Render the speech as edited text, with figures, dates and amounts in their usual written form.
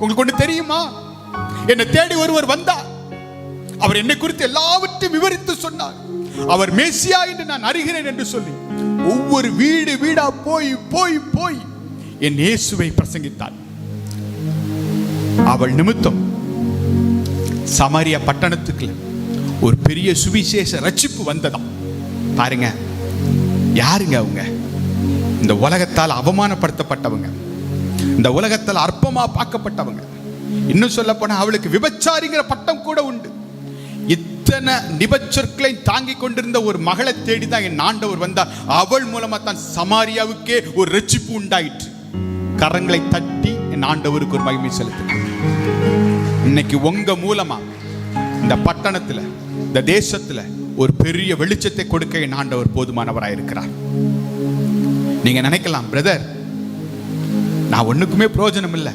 உங்களுக்கு ஒன்று தெரியுமா? என்னை தேடி ஒருவர் வந்தார். அவர் என்னை குறித்து எல்லாவற்றையும் விவரித்து சொன்னார். அவர் மேசியா என்று நான் அறிகிறேன் என்று சொல்லி ஒவ்வொரு வீடு வீடா போய் போய் போய் என் இயேசுவை பிரசங்கித்தார். அவள் நிமித்தம் சமாரியா பட்டணத்துக்கு ஒரு பெரிய சுவிசேஷ ரட்சிப்பு வந்ததாம். பாருங்க, யாருங்க அவங்க? இந்த உலகத்தால் அவமானப்படுத்தப்பட்டவங்க, இந்த உலகத்தால் அற்பமா பார்க்கப்பட்டவங்க. இன்னும் சொல்ல போனா அவளுக்கு விபச்சாரிங்கிற பட்டம் கூட உண்டு. இத்தனை நிபச்சொற்களை தாங்கி கொண்டிருந்த ஒரு மகளை தேடி தான் என் ஆண்டவர் வந்தார். அவள் மூலமா தான் சமாரியாவுக்கே ஒரு ரட்சிப்பு உண்டாயிற்று. கரங்களை தட்டி என் ஆண்டவருக்கு ஒரு மகிமை செலுத்தினார். இன்னைக்கு உங்க மூலமா இந்த பட்டணத்துல, இந்த தேசத்துல ஒரு பெரிய வெளிச்சத்தை கொடுக்க என் ஆண்டவர் போதுமானவராக இருக்கிறார். நீங்க நினைக்கலாம், பிரதர் நான் ஒண்ணுக்குமே பிரயோஜனம் இல்லை,